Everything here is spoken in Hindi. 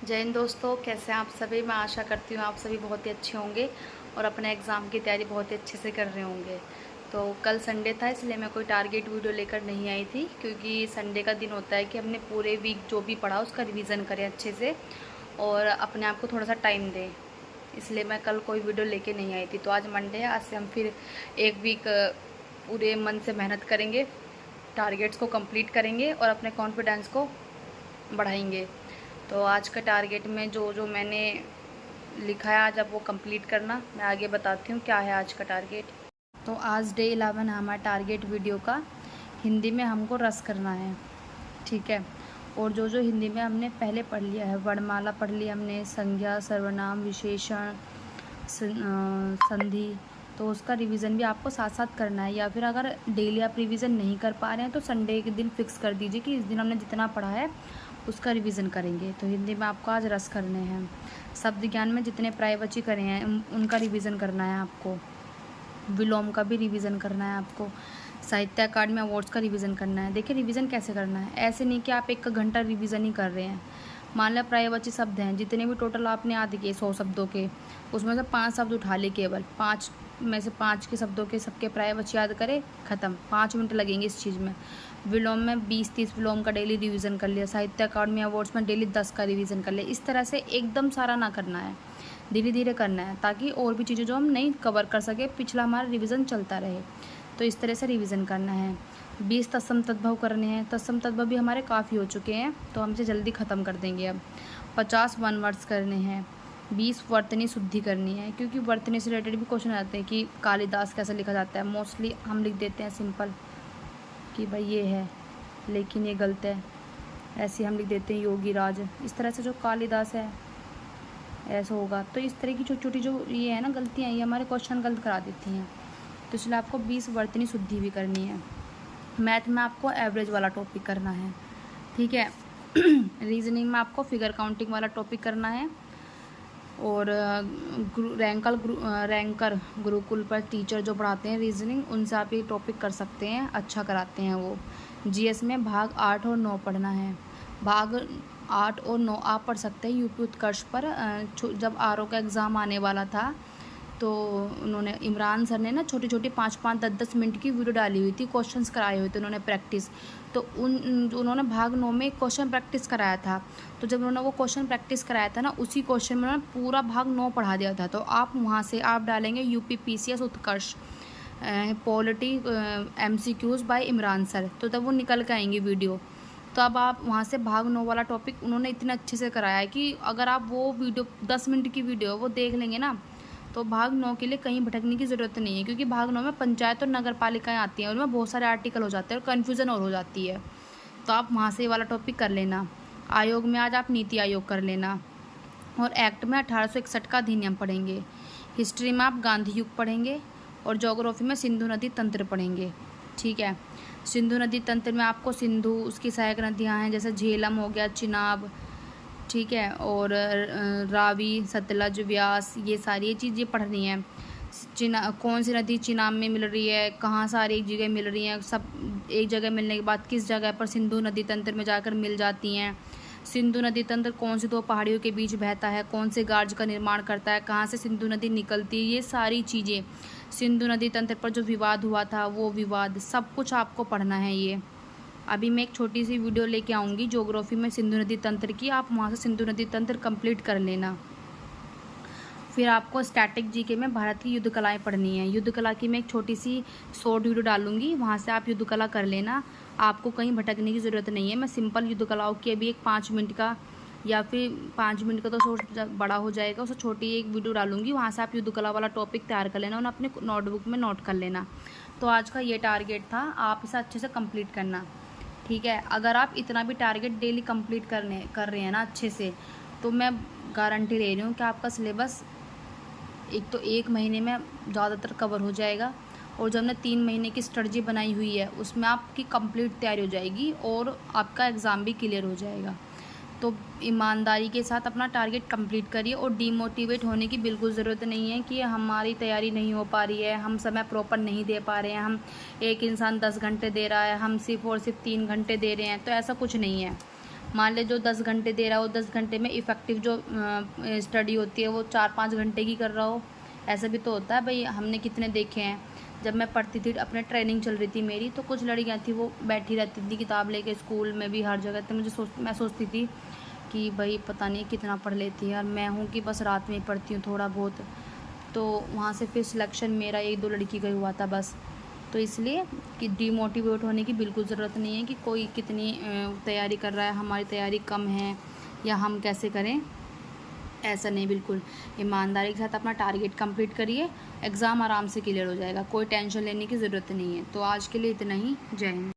जय हिंद दोस्तों, कैसे हैं आप सभी। मैं आशा करती हूँ आप सभी बहुत ही अच्छे होंगे और अपने एग्ज़ाम की तैयारी बहुत ही अच्छे से कर रहे होंगे। तो कल संडे था, इसलिए मैं कोई टारगेट वीडियो लेकर नहीं आई थी, क्योंकि संडे का दिन होता है कि हमने पूरे वीक जो भी पढ़ा उसका रिवीजन करें अच्छे से और अपने आप को थोड़ा सा टाइम दें। इसलिए मैं कल कोई वीडियो लेके नहीं आई थी। तो आज मंडे है, आज से हम फिर एक वीक पूरे मन से मेहनत करेंगे, टारगेट्स को कंप्लीट करेंगे और अपने कॉन्फिडेंस को बढ़ाएंगे। तो आज का टारगेट में जो जो मैंने लिखा है आज आप वो कंप्लीट करना। मैं आगे बताती हूँ क्या है आज का टारगेट। तो आज डे 11 है हमारा टारगेट वीडियो का। हिंदी में हमको रस करना है, ठीक है। और जो जो हिंदी में हमने पहले पढ़ लिया है, वर्णमाला पढ़ ली हमने, संज्ञा, सर्वनाम, विशेषण, संधि, तो उसका रिवीजन भी आपको साथ साथ करना है। या फिर अगर डेली आप रिवीजन नहीं कर पा रहे हैं तो संडे के दिन फिक्स कर दीजिए कि इस दिन हमने जितना पढ़ा है उसका रिवीजन करेंगे। तो हिंदी में आपको आज रस करने हैं। शब्द ज्ञान में जितने प्रायवाची करे हैं उनका रिवीजन करना है आपको। विलोम का भी रिवीजन करना है आपको। साहित्य अकादमी अवार्ड्स का रिवीजन करना है। देखिए रिवीजन कैसे करना है, ऐसे नहीं कि आप 1 घंटा रिवीजन ही कर रहे हैं। मान लिया प्रायवाची शब्द हैं, जितने भी टोटल आपने याद किए 100 शब्दों के, उसमें से 5 शब्द उठा लिए, केवल 5 में से 5 के शब्दों के सबके प्रायवाची याद करें, ख़त्म। 5 मिनट लगेंगे इस चीज़ में। विलोम में 20-30 विलोम का डेली रिवीजन कर लिया। साहित्य अकादमी अवार्ड्स में डेली 10 का रिवीजन कर लिया। इस तरह से एकदम सारा ना करना है, धीरे धीरे करना है, ताकि और भी चीज़ें जो हम नहीं कवर कर सके पिछला हमारा रिवीजन चलता रहे। तो इस तरह से रिवीजन करना है। 20 तत्सम तद्भव करने हैं। तत्सम तद्भव भी हमारे काफ़ी हो चुके हैं, तो हमसे जल्दी ख़त्म कर देंगे अब। 50 वन वर्ड्स करने हैं। 20 वर्तनी शुद्धि करनी है, क्योंकि वर्तनी से रिलेटेड भी क्वेश्चन आते हैं कि कालिदास कैसे लिखा जाता है। मोस्टली हम लिख देते हैं सिंपल कि भाई ये है, लेकिन ये गलत है। ऐसे हम लिख देते हैं योगी राज। इस तरह से जो कालिदास है ऐसा होगा। तो इस तरह की छोटी छोटी जो ये है ना गलतियाँ, ये हमारे क्वेश्चन गलत करा देती हैं। तो इसलिए आपको 20 वर्तनी शुद्धि भी करनी है। मैथ में आपको एवरेज वाला टॉपिक करना है, ठीक है। रीजनिंग में आपको फिगर काउंटिंग वाला टॉपिक करना है। और रैंकर गुरुकुल पर टीचर जो पढ़ाते हैं रीजनिंग, उनसे आप ये टॉपिक कर सकते हैं, अच्छा कराते हैं वो। जीएस में भाग 8 और 9 पढ़ना है। भाग 8 और 9 आप पढ़ सकते हैं यूपी उत्कर्ष पर। जब आरओ का एग्ज़ाम आने वाला था तो उन्होंने, इमरान सर ने ना छोटी छोटी 5-5, 10-10 मिनट की वीडियो डाली हुई थी, क्वेश्चंस कराए हुए थे उन्होंने प्रैक्टिस। तो उन्होंने भाग 9 में क्वेश्चन प्रैक्टिस कराया था। तो जब उन्होंने वो क्वेश्चन प्रैक्टिस कराया था ना, उसी क्वेश्चन में उन्होंने पूरा भाग 9 पढ़ा दिया था। तो आप वहाँ से आप डालेंगे UP PCS Utkarsh polity MCQs by Imran sir, तो तब वो निकल के आएंगी वीडियो। तो अब आप वहाँ से भाग 9 वाला टॉपिक उन्होंने इतने अच्छे से कराया है कि अगर आप वो वीडियो 10 मिनट की वीडियो वो देख लेंगे ना, तो भाग 9 के लिए कहीं भटकने की ज़रूरत नहीं है। क्योंकि भाग 9 में पंचायत और नगर पालिकाएँ आती हैं, उनमें बहुत सारे आर्टिकल हो जाते हैं और कन्फ्यूज़न और हो जाती है। तो आप वहाँ से ये वाला टॉपिक कर लेना। आयोग में आज आप नीति आयोग कर लेना। और एक्ट में 1861 का अधिनियम पढ़ेंगे। हिस्ट्री में आप गांधी युग पढ़ेंगे। और जोग्राफी में सिंधु नदी तंत्र पढ़ेंगे, ठीक है। सिंधु नदी तंत्र में आपको सिंधु, उसकी सहायक नदियाँ हैं, जैसे झेलम हो गया, चिनाब, ठीक है, और रावी, सतलज, व्यास, ये सारी ये चीज़ें पढ़नी है। कौन सी नदी चिनाब में मिल रही है, कहाँ सारी एक जगह मिल रही हैं, सब एक जगह मिलने के बाद किस जगह पर सिंधु नदी तंत्र में जाकर मिल जाती हैं। सिंधु नदी तंत्र कौन सी 2 पहाड़ियों के बीच बहता है, कौन से गार्ज का निर्माण करता है, कहाँ से सिंधु नदी निकलती है, ये सारी चीज़ें। सिंधु नदी तंत्र पर जो विवाद हुआ था वो विवाद, सब कुछ आपको पढ़ना है ये। अभी मैं एक छोटी सी वीडियो लेके आऊँगी ज्योग्राफी में सिंधु नदी तंत्र की, आप वहाँ से सिंधु नदी तंत्र कंप्लीट कर लेना। फिर आपको स्टैटिक जीके में भारत की युद्ध कलाएँ पढ़नी है। युद्ध कला की मैं एक छोटी सी शॉर्ट वीडियो डालूंगी, वहाँ से आप युद्ध कला कर लेना। आपको कहीं भटकने की ज़रूरत नहीं है। मैं सिंपल युद्ध कलाओं की अभी एक 5 मिनट का, या फिर 5 मिनट का तो शॉर्ट बड़ा हो जाएगा, उससे छोटी एक वीडियो डालूंगी, वहाँ से आप युद्ध कला वाला टॉपिक तैयार कर लेना और अपने नोटबुक में नोट कर लेना। तो आज का ये टारगेट था, आप इसे अच्छे से कंप्लीट करना, ठीक है। अगर आप इतना भी टारगेट डेली कंप्लीट कर रहे हैं ना अच्छे से, तो मैं गारंटी ले रही हूँ कि आपका सिलेबस एक तो 1 महीने में ज़्यादातर कवर हो जाएगा। और जो हमने 3 महीने की स्ट्रेटजी बनाई हुई है उसमें आपकी कंप्लीट तैयारी हो जाएगी और आपका एग्ज़ाम भी क्लियर हो जाएगा। तो ईमानदारी के साथ अपना टारगेट कंप्लीट करिए और डीमोटिवेट होने की बिल्कुल ज़रूरत नहीं है कि हमारी तैयारी नहीं हो पा रही है, हम समय प्रॉपर नहीं दे पा रहे हैं, हम एक इंसान 10 घंटे दे रहा है, हम सिर्फ और सिर्फ 3 घंटे दे रहे हैं, तो ऐसा कुछ नहीं है। मान ले जो 10 घंटे दे रहा हो, 10 घंटे में इफ़ेक्टिव जो स्टडी होती है वो 4-5 घंटे की कर रहा हो। ऐसा भी तो होता है भाई, हमने कितने देखे हैं। जब मैं पढ़ती थी, अपने ट्रेनिंग चल रही थी मेरी, तो कुछ लड़कियां थी वो बैठी रहती थी किताब लेके, स्कूल में भी हर जगह। तो मैं सोचती थी कि भाई पता नहीं कितना पढ़ लेती है, और मैं हूँ कि बस रात में ही पढ़ती हूँ थोड़ा बहुत। तो वहाँ से फिर सिलेक्शन मेरा 1-2 लड़की का ही हुआ था बस। तो इसलिए कि डीमोटिवेट होने की बिल्कुल ज़रूरत नहीं है कि कोई कितनी तैयारी कर रहा है, हमारी तैयारी कम है या हम कैसे करें, ऐसा नहीं। बिल्कुल ईमानदारी के साथ अपना टारगेट कंप्लीट करिए, एग्ज़ाम आराम से क्लियर हो जाएगा, कोई टेंशन लेने की ज़रूरत नहीं है। तो आज के लिए इतना ही। जय हिंद।